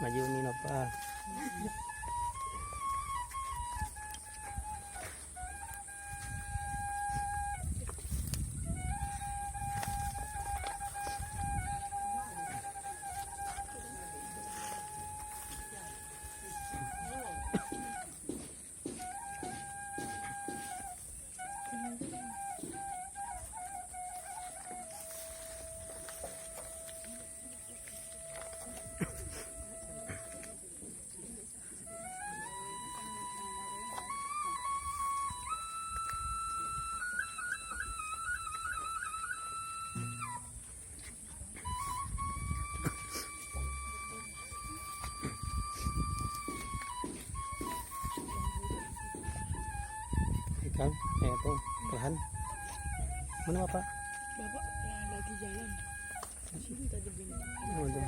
Maju ni apa? Ikan, itu perlahan. Mana bapak? Bapak lagi jalan. Di sini tadi begini. Oh, ada.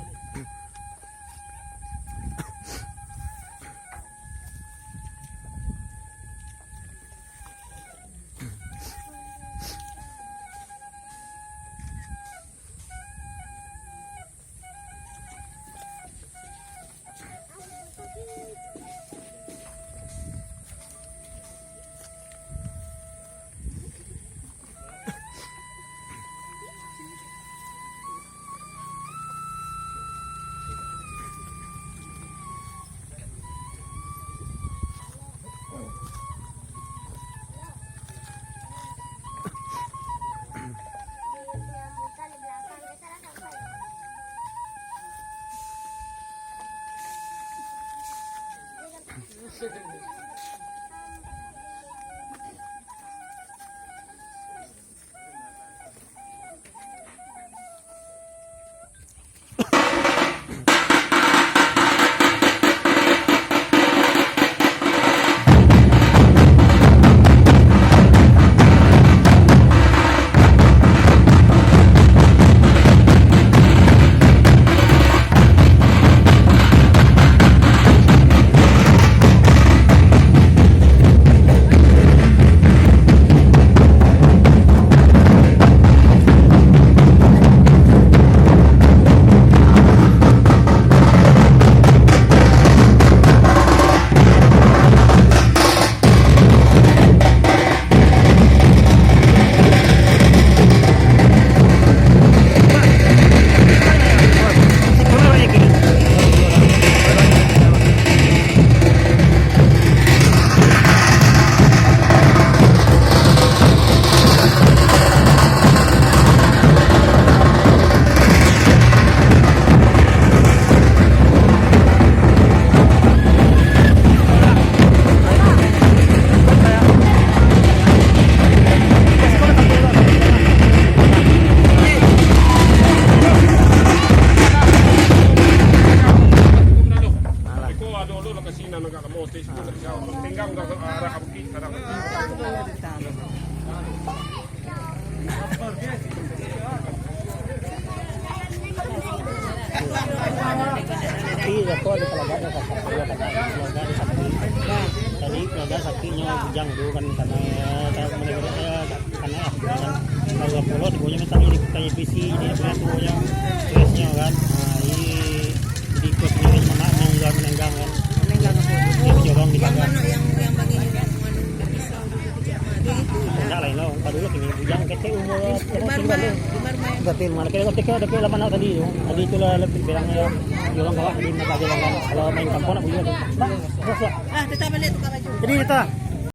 Iya, kok di keluarga ada sakit. Tadi keluarga sakitnya bujang dulu kan karena kalau pulau semuanya minta ini kayak PC ini punya tuh yang stresnya kan. Nah, ini di kos ini mana yang menenggang kan. Menenggang apa? Jorong di kagak. Yang bagi enggak lain loh, padahal ini bujang kecil umur berarti mana kira-kira ada 8 tahun tadi itu lah lebih bilangnya orang kawah di negara kalau main kampung nak boleh. Bah, terus. Ah, kita balik tukar baju. Jadi kita